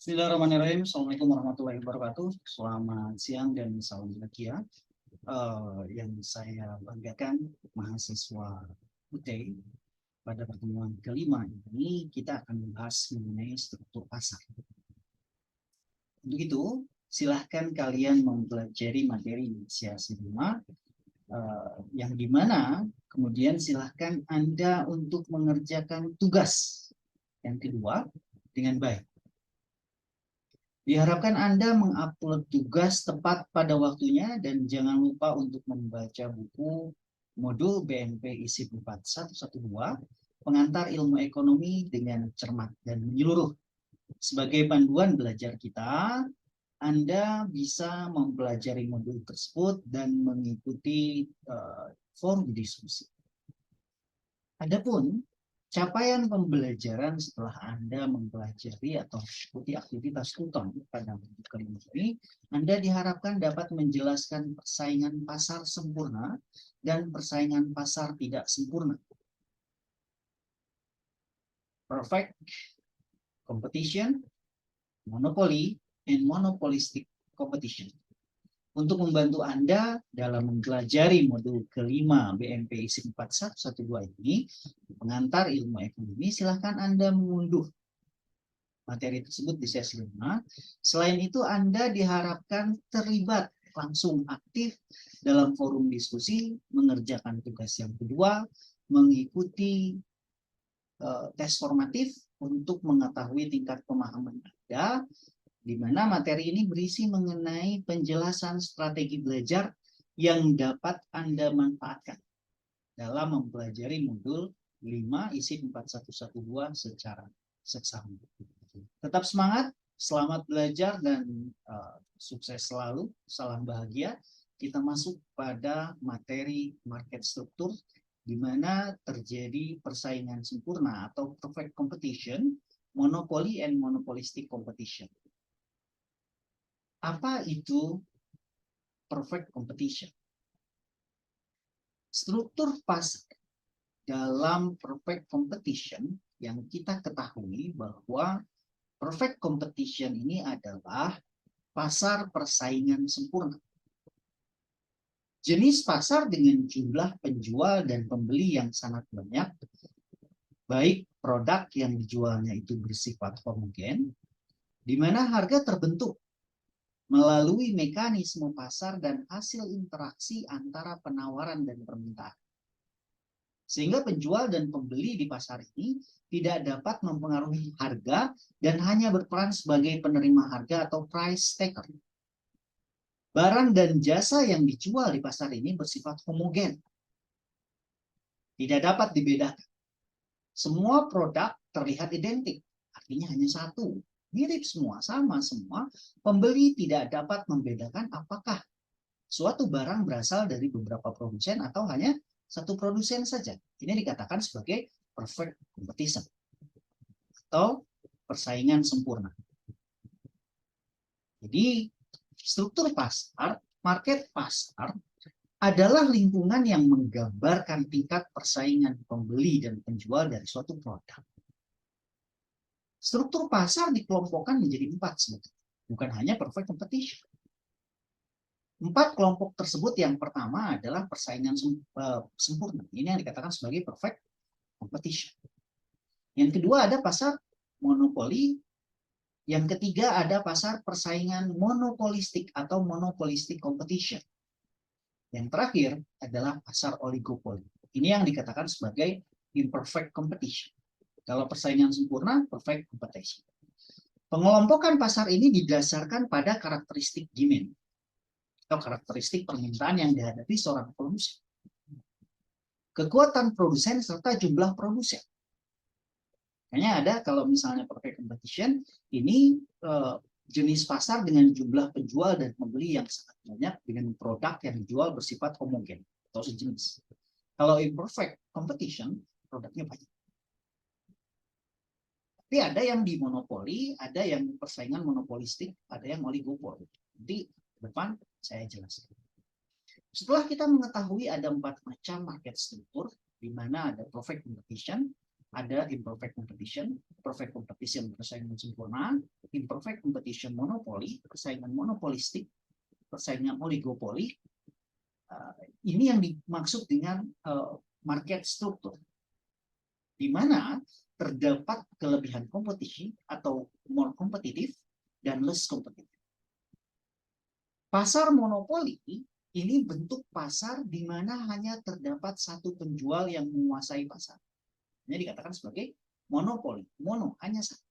Bismillahirrahmanirrahim. Assalamualaikum warahmatullahi wabarakatuh. Selamat siang dan salam bahagia. Yang saya banggakan, mahasiswa UT, pada pertemuan kelima ini kita akan membahas mengenai struktur pasar. Untuk itu, silahkan kalian mempelajari materi inisiasi 5, yang dimana kemudian silahkan Anda untuk mengerjakan tugas yang kedua dengan baik. Diharapkan Anda mengupload tugas tepat pada waktunya dan jangan lupa untuk membaca buku modul BNP ISIP 4112 Pengantar Ilmu Ekonomi dengan cermat dan menyeluruh. Sebagai panduan belajar kita, Anda bisa mempelajari modul tersebut dan mengikuti forum diskusi. Adapun capaian pembelajaran setelah Anda mempelajari atau mengikuti aktivitas tutor pada modul kelima ini, Anda diharapkan dapat menjelaskan persaingan pasar sempurna dan persaingan pasar tidak sempurna. Perfect competition, monopoly, and monopolistic competition. Untuk membantu Anda dalam mempelajari modul kelima BNP ISIP 4112 ini, pengantar ilmu ekonomi, silahkan Anda mengunduh materi tersebut di sesi 5. Selain itu, Anda diharapkan terlibat langsung aktif dalam forum diskusi, mengerjakan tugas yang kedua, mengikuti tes formatif untuk mengetahui tingkat pemahaman Anda, di mana materi ini berisi mengenai penjelasan strategi belajar yang dapat Anda manfaatkan dalam mempelajari modul 5 ISIP 4112 secara seksama. Tetap semangat, selamat belajar, dan sukses selalu. Salam bahagia. Kita masuk pada materi market struktur, di mana terjadi persaingan sempurna atau perfect competition, monopoly and monopolistic competition. Apa itu perfect competition? Struktur pasar dalam perfect competition yang kita ketahui bahwa perfect competition ini adalah pasar persaingan sempurna. Jenis pasar dengan jumlah penjual dan pembeli yang sangat banyak, baik produk yang dijualnya itu bersifat homogen, di mana harga terbentuk melalui mekanisme pasar dan hasil interaksi antara penawaran dan permintaan. Sehingga penjual dan pembeli di pasar ini tidak dapat mempengaruhi harga dan hanya berperan sebagai penerima harga atau price taker. Barang dan jasa yang dijual di pasar ini bersifat homogen. Tidak dapat dibedakan. Semua produk terlihat identik, artinya hanya satu. Mirip semua, sama semua. Pembeli tidak dapat membedakan apakah suatu barang berasal dari beberapa produsen atau hanya satu produsen saja. Ini dikatakan sebagai perfect competition atau persaingan sempurna. Jadi struktur pasar, market pasar adalah lingkungan yang menggambarkan tingkat persaingan pembeli dan penjual dari suatu produk. Struktur pasar dikelompokkan menjadi 4 sebetulnya, bukan hanya perfect competition. 4 kelompok tersebut, yang pertama adalah persaingan sempurna. Ini yang dikatakan sebagai perfect competition. Yang kedua ada pasar monopoli. Yang ketiga ada pasar persaingan monopolistik atau monopolistic competition. Yang terakhir adalah pasar oligopoli. Ini yang dikatakan sebagai imperfect competition. Kalau persaingan sempurna, perfect competition. Pengelompokan pasar ini didasarkan pada karakteristik demand atau karakteristik permintaan yang dihadapi seorang produsen, kekuatan produsen serta jumlah produsen. Makanya ada kalau misalnya perfect competition ini jenis pasar dengan jumlah penjual dan pembeli yang sangat banyak dengan produk yang dijual bersifat homogen atau sejenis. Kalau imperfect competition produknya banyak. Tapi ada yang di monopoli, ada yang persaingan monopolistik, ada yang oligopoli. Nanti depan saya jelaskan. Setelah kita mengetahui ada 4 macam market struktur, di mana ada perfect competition, ada imperfect competition, perfect competition persaingan sempurna, imperfect competition monopoli, persaingan monopolistik, persaingan oligopoli, ini yang dimaksud dengan market structure, di mana terdapat kelebihan kompetisi atau more kompetitif dan less kompetitif. Pasar monopoli ini bentuk pasar di mana hanya terdapat satu penjual yang menguasai pasar. Ini dikatakan sebagai monopoli, mono, hanya satu.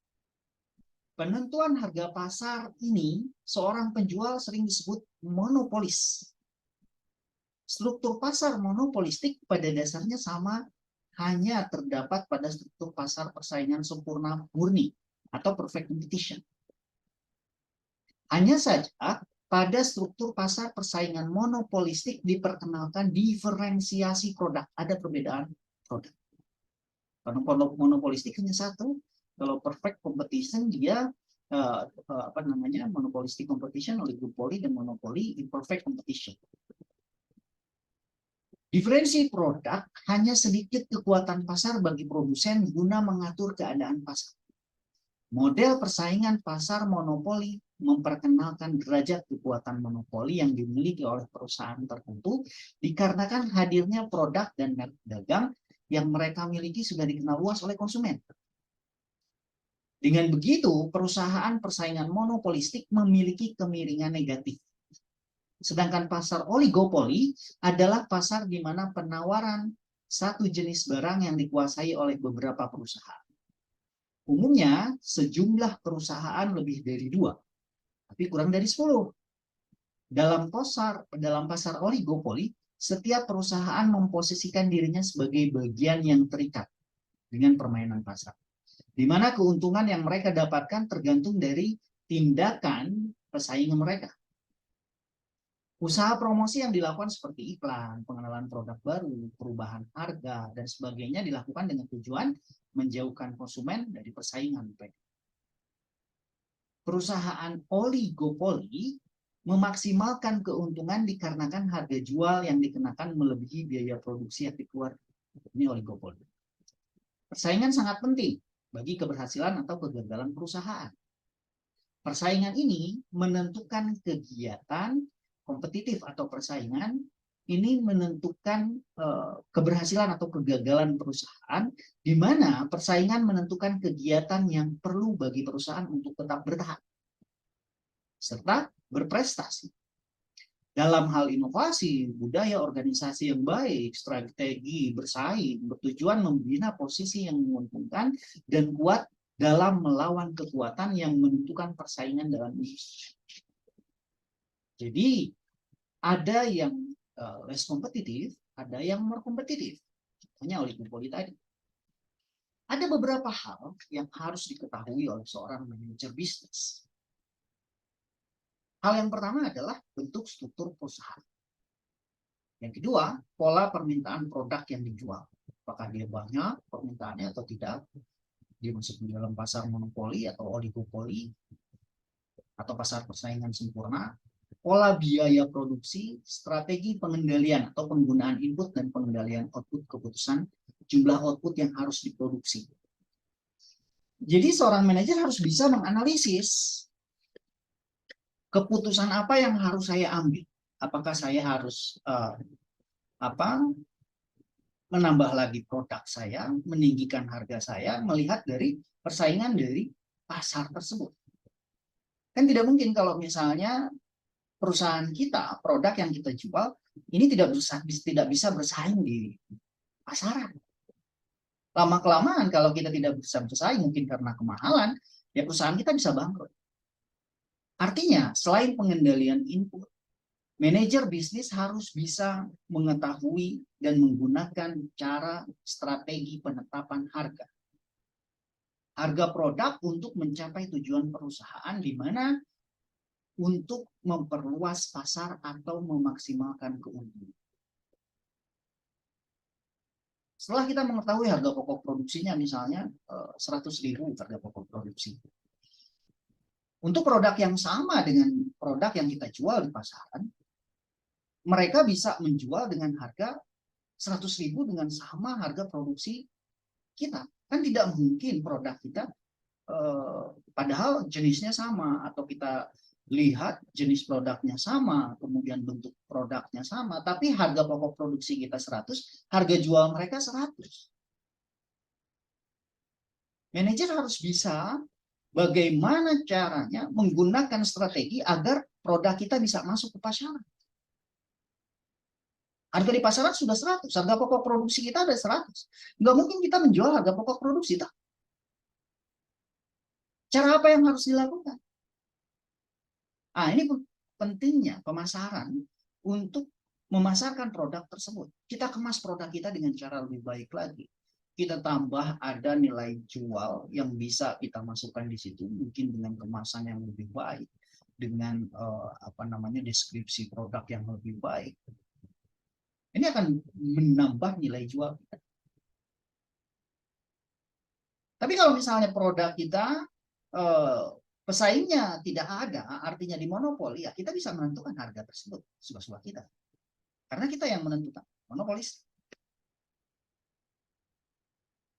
Penentuan harga pasar ini, seorang penjual sering disebut monopolis. Struktur pasar monopolistik pada dasarnya sama, hanya terdapat pada struktur pasar persaingan sempurna murni atau perfect competition. Hanya saja pada struktur pasar persaingan monopolistik diperkenalkan diferensiasi produk, ada perbedaan produk. Kalau monopolistik hanya satu, kalau perfect competition dia monopolistic competition, oligopoli dan monopoli, imperfect competition. Diferensi produk hanya sedikit kekuatan pasar bagi produsen guna mengatur keadaan pasar. Model persaingan pasar monopoli memperkenalkan derajat kekuatan monopoli yang dimiliki oleh perusahaan tertentu dikarenakan hadirnya produk dan merek dagang yang mereka miliki sudah dikenal luas oleh konsumen. Dengan begitu, perusahaan persaingan monopolistik memiliki kemiringan negatif. Sedangkan pasar oligopoli adalah pasar di mana penawaran satu jenis barang yang dikuasai oleh beberapa perusahaan. Umumnya, sejumlah perusahaan lebih dari 2, tapi kurang dari 10. Dalam pasar oligopoli, setiap perusahaan memposisikan dirinya sebagai bagian yang terikat dengan permainan pasar, di mana keuntungan yang mereka dapatkan tergantung dari tindakan pesaing mereka. Usaha promosi yang dilakukan seperti iklan, pengenalan produk baru, perubahan harga, dan sebagainya dilakukan dengan tujuan menjauhkan konsumen dari persaingan mereka. Perusahaan oligopoli memaksimalkan keuntungan dikarenakan harga jual yang dikenakan melebihi biaya produksi yang dikeluarkan. Ini oligopoli. Persaingan sangat penting bagi keberhasilan atau kegagalan perusahaan. Persaingan ini menentukan kegiatan kompetitif atau persaingan, ini menentukan keberhasilan atau kegagalan perusahaan, di mana persaingan menentukan kegiatan yang perlu bagi perusahaan untuk tetap bertahan serta berprestasi. Dalam hal inovasi, budaya organisasi yang baik, strategi bersaing, bertujuan membina posisi yang menguntungkan dan kuat dalam melawan kekuatan yang menentukan persaingan dalam industri. Jadi, ada yang less kompetitif, ada yang more kompetitif. Contohnya oligopoli tadi. Ada beberapa hal yang harus diketahui oleh seorang manajer bisnis. Hal yang pertama adalah bentuk struktur perusahaan. Yang kedua, pola permintaan produk yang dijual. Apakah dia banyak permintaannya atau tidak? Dia masuk di dalam pasar monopoli atau oligopoli, atau pasar persaingan sempurna. Pola biaya produksi, strategi pengendalian atau penggunaan input dan pengendalian output keputusan jumlah output yang harus diproduksi. Jadi seorang manajer harus bisa menganalisis keputusan apa yang harus saya ambil. Apakah saya harus menambah lagi produk saya, meninggikan harga saya, melihat dari persaingan dari pasar tersebut. Kan tidak mungkin kalau misalnya perusahaan kita, produk yang kita jual, ini tidak bisa bersaing di pasaran. Lama-kelamaan kalau kita tidak bisa bersaing, mungkin karena kemahalan, ya perusahaan kita bisa bangkrut. Artinya, selain pengendalian input, manajer bisnis harus bisa mengetahui dan menggunakan cara strategi penetapan harga. Harga produk untuk mencapai tujuan perusahaan, di mana untuk memperluas pasar atau memaksimalkan keuntungan. Setelah kita mengetahui harga pokok produksinya, misalnya 100.000 harga pokok produksi. Untuk produk yang sama dengan produk yang kita jual di pasaran, mereka bisa menjual dengan harga 100.000 dengan sama harga produksi kita. Kan tidak mungkin produk kita Padahal jenisnya sama, atau kita lihat jenis produknya sama, kemudian bentuk produknya sama, tapi harga pokok produksi kita 100, harga jual mereka 100. Manajer harus bisa bagaimana caranya menggunakan strategi agar produk kita bisa masuk ke pasaran. Harga di pasaran sudah 100, harga pokok produksi kita ada 100. Nggak mungkin kita menjual harga pokok produksi. Cara apa yang harus dilakukan? Ini pentingnya pemasaran untuk memasarkan produk tersebut. Kita kemas produk kita dengan cara lebih baik lagi. Kita tambah ada nilai jual yang bisa kita masukkan di situ, mungkin dengan kemasan yang lebih baik, dengan deskripsi produk yang lebih baik. Ini akan menambah nilai jual kita. Tapi kalau misalnya produk kita pesaingnya tidak ada, artinya di monopoli, ya kita bisa menentukan harga tersebut suka-suka kita. Karena kita yang menentukan, monopolis.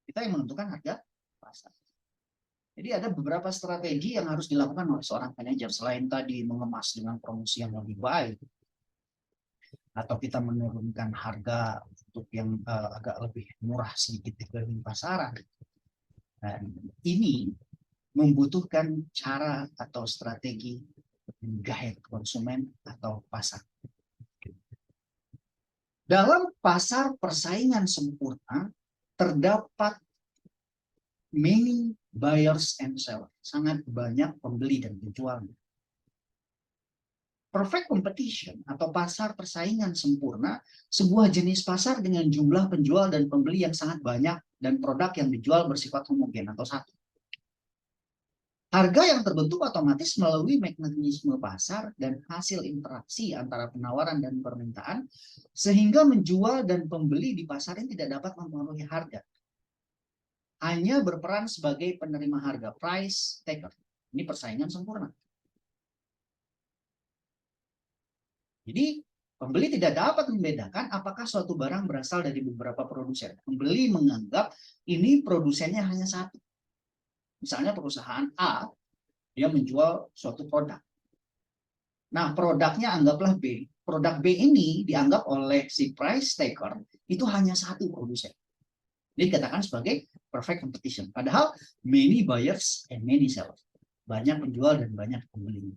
Kita yang menentukan harga pasar. Jadi ada beberapa strategi yang harus dilakukan oleh seorang manajer selain tadi mengemas dengan promosi yang lebih baik, atau kita menurunkan harga untuk yang agak lebih murah sedikit dibanding pasaran. Dan ini membutuhkan cara atau strategi menggait konsumen atau pasar. Dalam pasar persaingan sempurna terdapat many buyers and sellers, sangat banyak pembeli dan penjual. Perfect competition atau pasar persaingan sempurna, sebuah jenis pasar dengan jumlah penjual dan pembeli yang sangat banyak dan produk yang dijual bersifat homogen atau satu. Harga yang terbentuk otomatis melalui mekanisme pasar dan hasil interaksi antara penawaran dan permintaan, sehingga menjual dan pembeli di pasar ini tidak dapat mempengaruhi harga. Hanya berperan sebagai penerima harga, price taker. Ini persaingan sempurna. Jadi, pembeli tidak dapat membedakan apakah suatu barang berasal dari beberapa produsen. Pembeli menganggap ini produsennya hanya satu. Misalnya perusahaan A, dia menjual suatu produk. Nah, produknya anggaplah B. Produk B ini dianggap oleh si price taker itu hanya satu produsen. Ini dikatakan sebagai perfect competition. Padahal many buyers and many sellers. Banyak penjual dan banyak pembeli.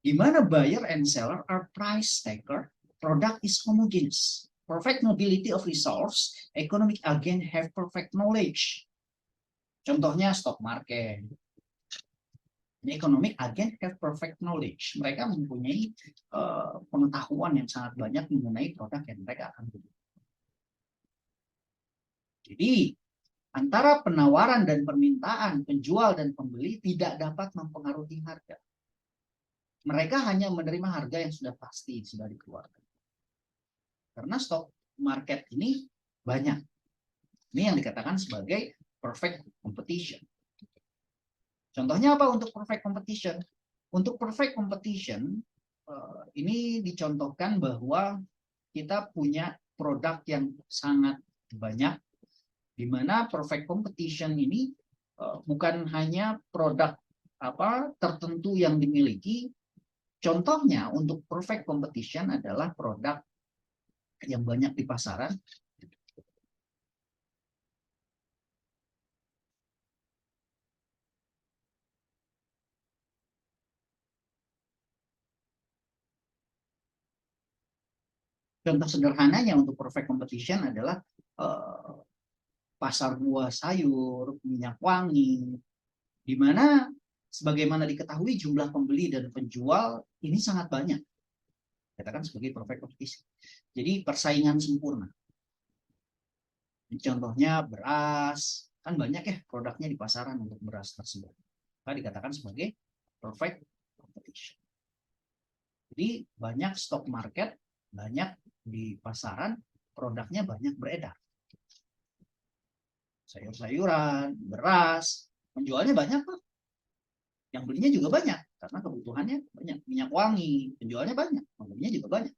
Di mana buyer and seller are price taker, product is homogeneous. Perfect mobility of resource, economic agent have perfect knowledge. Contohnya stock market. Economic agent have perfect knowledge. Mereka mempunyai pengetahuan yang sangat banyak mengenai produk yang mereka akan beli. Jadi, antara penawaran dan permintaan, penjual dan pembeli tidak dapat mempengaruhi harga. Mereka hanya menerima harga yang sudah pasti, sudah dikeluarkan. Karena stock market ini banyak. Ini yang dikatakan sebagai perfect competition. Contohnya apa untuk perfect competition? Untuk perfect competition, ini dicontohkan bahwa kita punya produk yang sangat banyak, di mana perfect competition ini bukan hanya produk tertentu yang dimiliki. Contohnya untuk perfect competition adalah produk yang banyak di pasaran. Contoh sederhananya untuk perfect competition adalah pasar buah sayur, minyak wangi, di mana sebagaimana diketahui jumlah pembeli dan penjual ini sangat banyak. Katakan sebagai perfect competition. Jadi persaingan sempurna. Contohnya beras, kan banyak ya produknya di pasaran untuk beras tersebut. Maka dikatakan sebagai perfect competition. Jadi banyak stok market, banyak di pasaran, produknya banyak beredar. Sayur-sayuran, beras, penjualnya banyak kok. Yang belinya juga banyak, karena kebutuhannya banyak. Minyak wangi, penjualnya banyak, pembelinya juga banyak.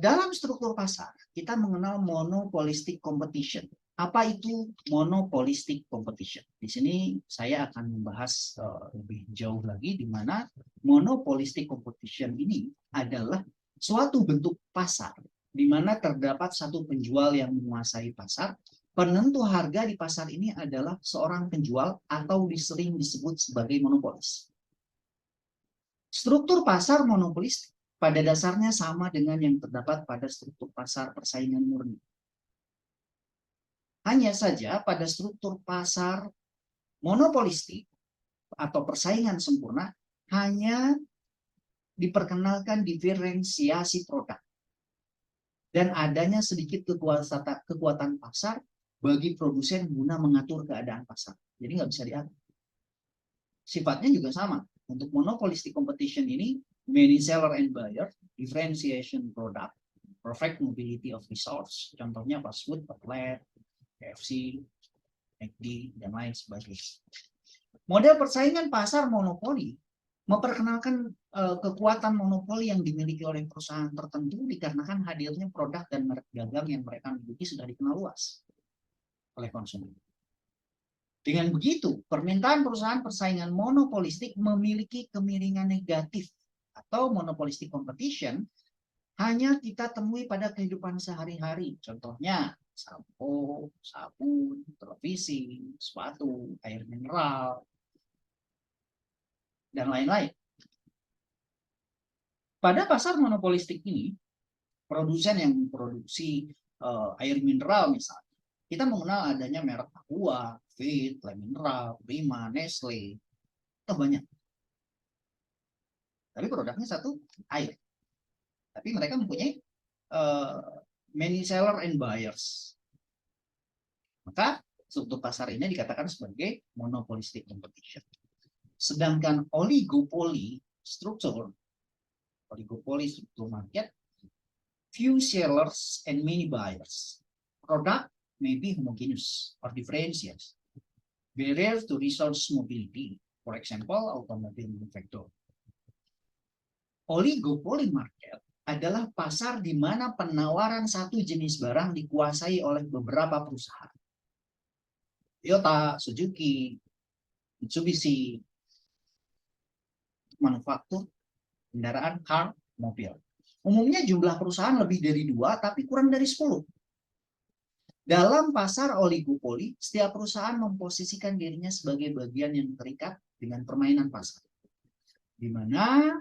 Dalam struktur pasar, kita mengenal monopolistic competition. Apa itu monopolistic competition? Di sini saya akan membahas lebih jauh lagi di mana monopolistic competition ini adalah suatu bentuk pasar di mana terdapat satu penjual yang menguasai pasar. Penentu harga di pasar ini adalah seorang penjual atau sering disebut sebagai monopolis. Struktur pasar monopolis pada dasarnya sama dengan yang terdapat pada struktur pasar persaingan murni. Hanya saja pada struktur pasar monopolistik atau persaingan sempurna hanya diperkenalkan diferensiasi produk dan adanya sedikit kekuatan pasar bagi produsen guna mengatur keadaan pasar. Jadi nggak bisa diatur. Sifatnya juga sama. Untuk monopolistic competition ini, many seller and buyer, differentiation product, perfect mobility of resource, contohnya fast food, outlet, KFC, McD, dan lain sebagainya. Model persaingan pasar monopoli memperkenalkan kekuatan monopoli yang dimiliki oleh perusahaan tertentu dikarenakan hadirnya produk dan merek dagang yang mereka miliki sudah dikenal luas oleh konsumen. Dengan begitu, permintaan perusahaan persaingan monopolistik memiliki kemiringan negatif atau monopolistic competition hanya kita temui pada kehidupan sehari-hari. Contohnya, sampo, sabun, televisi, sepatu, air mineral, dan lain-lain. Pada pasar monopolistik ini, produsen yang memproduksi air mineral misalnya, kita mengenal adanya merek Aqua, Fit, Le Mineral, Prima, Nestle, itu banyak. Tapi produknya satu, air. Tapi mereka mempunyai many seller and buyers. Maka struktur pasar ini dikatakan sebagai monopolistic competition. Sedangkan oligopoli struktur market, few sellers and many buyers. Product may be homogeneous or differentiated. Barriers to resource mobility, for example, automobile manufacturer. Oligopoli market adalah pasar di mana penawaran satu jenis barang dikuasai oleh beberapa perusahaan. Toyota, Suzuki, Mitsubishi, manufaktur, kendaraan, car, mobil. Umumnya jumlah perusahaan lebih dari 2, tapi kurang dari 10. Dalam pasar oligopoli, setiap perusahaan memposisikan dirinya sebagai bagian yang terikat dengan permainan pasar. Di mana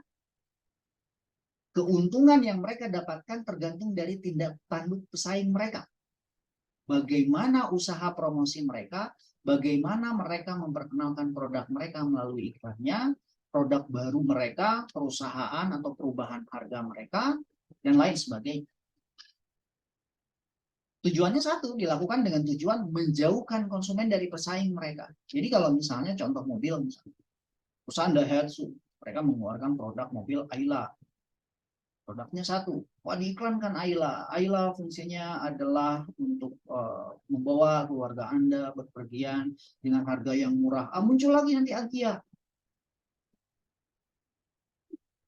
keuntungan yang mereka dapatkan tergantung dari tindak tanduk pesaing mereka. Bagaimana usaha promosi mereka, bagaimana mereka memperkenalkan produk mereka melalui iklannya, produk baru mereka, perusahaan atau perubahan harga mereka, dan lain sebagainya. Tujuannya satu, dilakukan dengan tujuan menjauhkan konsumen dari pesaing mereka. Jadi kalau misalnya contoh mobil, misalnya, perusahaan Daihatsu, mereka mengeluarkan produk mobil Ayla. Produknya satu, diiklankan Ayla. Ayla fungsinya adalah untuk membawa keluarga Anda berpergian dengan harga yang murah. Muncul lagi nanti Agia.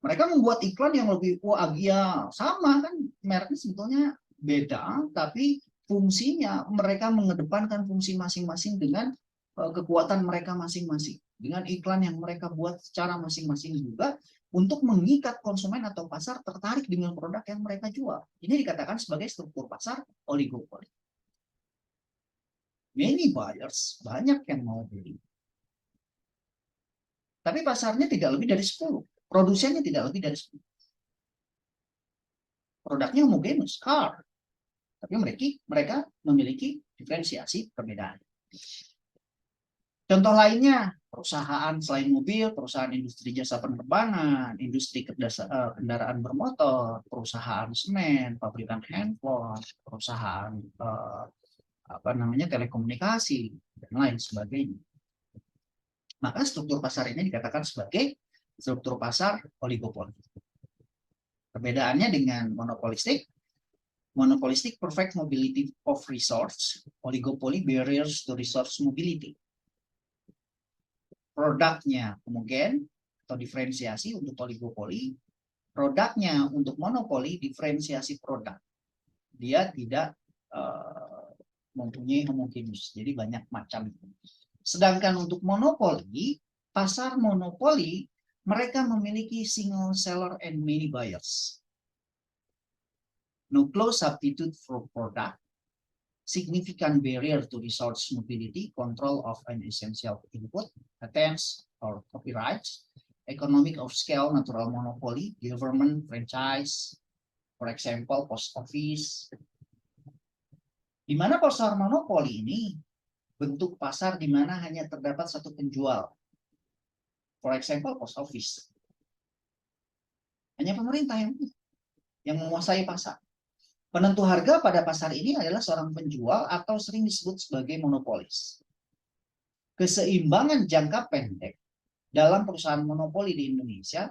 Mereka membuat iklan yang lebih, Agia. Sama kan, mereknya sebetulnya beda, tapi fungsinya mereka mengedepankan fungsi masing-masing dengan kekuatan mereka masing-masing. Dengan iklan yang mereka buat secara masing-masing juga, untuk mengikat konsumen atau pasar tertarik dengan produk yang mereka jual. Ini dikatakan sebagai struktur pasar oligopoli. Many buyers, banyak yang mau beli. Tapi pasarnya tidak lebih dari 10. Produsennya tidak lebih dari 10. Produknya homogeneous, car. Tapi mereka memiliki diferensiasi perbedaan. Contoh lainnya, perusahaan selain mobil, perusahaan industri jasa penerbangan, industri kendaraan bermotor, perusahaan semen, pabrikan handphone, perusahaan telekomunikasi, dan lain sebagainya. Maka struktur pasar ini dikatakan sebagai struktur pasar oligopoli. Perbedaannya dengan monopolistik perfect mobility of resource, oligopoli barriers to resource mobility. Produknya homogen atau diferensiasi untuk oligopoli, produknya untuk monopoli diferensiasi produk. Dia tidak mempunyai homogeneous, jadi banyak macam. Sedangkan untuk monopoli, pasar monopoli, mereka memiliki single seller and many buyers. No close substitute for product, significant barrier to resource mobility, control of an essential input, patents or copyrights, economic of scale, natural monopoly, government franchise, for example, post office. Di mana pasar monopoli ini bentuk pasar di mana hanya terdapat satu penjual. For example, post office. Hanya pemerintah yang menguasai pasar. Penentu harga pada pasar ini adalah seorang penjual atau sering disebut sebagai monopolis. Keseimbangan jangka pendek dalam perusahaan monopoli di Indonesia,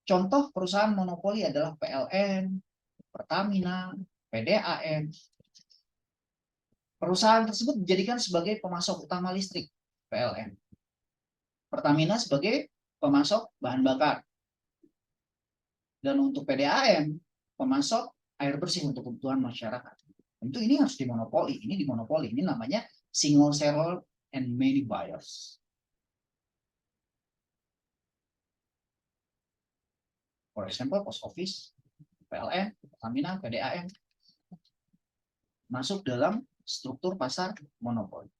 contoh perusahaan monopoli adalah PLN, Pertamina, PDAM. Perusahaan tersebut dijadikan sebagai pemasok utama listrik, PLN. Pertamina sebagai pemasok bahan bakar. Dan untuk PDAM, pemasok air bersih untuk kebutuhan masyarakat. Tentu ini harus dimonopoli. Ini dimonopoli. Ini namanya single seller and many buyers. For example, post office, PLN, Pertamina, PDAM masuk dalam struktur pasar monopoli.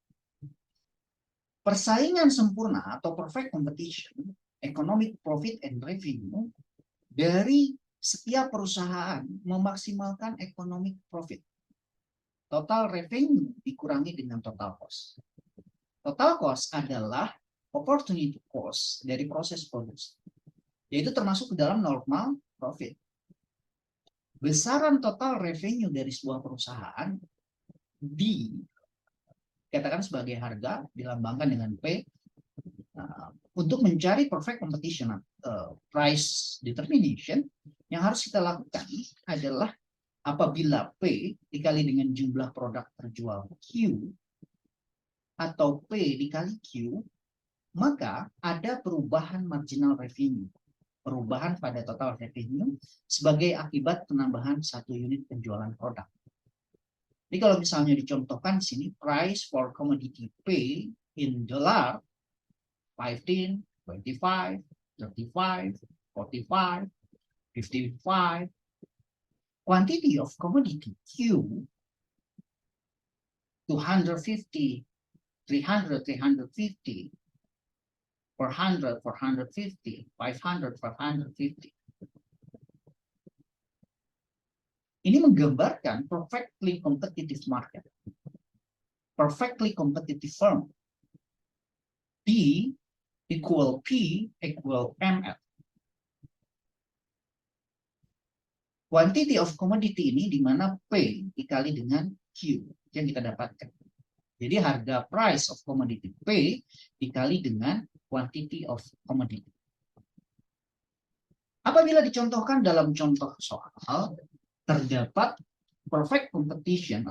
Persaingan sempurna atau perfect competition, economic profit and revenue dari setiap perusahaan memaksimalkan economic profit. Total revenue dikurangi dengan total cost. Total cost adalah opportunity cost dari proses produksi, yaitu termasuk ke dalam normal profit. Besaran total revenue dari sebuah perusahaan dikatakan sebagai harga, dilambangkan dengan P. Untuk mencari perfect competition, price determination, yang harus kita lakukan adalah apabila P dikali dengan jumlah produk terjual Q atau P dikali Q, maka ada perubahan marginal revenue, perubahan pada total revenue sebagai akibat penambahan satu unit penjualan produk. Jadi kalau misalnya dicontohkan di sini, price for commodity P in dollar 15, 25, 35, 45, 55. Quantity of commodity Q 250, 300, 350, 400, 450, 500, 550. Ini menggambarkan perfectly competitive market, perfectly competitive firm. P equal P equal ML. Quantity of commodity ini di mana P dikali dengan Q yang kita dapatkan. Jadi harga price of commodity P dikali dengan quantity of commodity. Apabila dicontohkan dalam contoh soal, terdapat perfect competition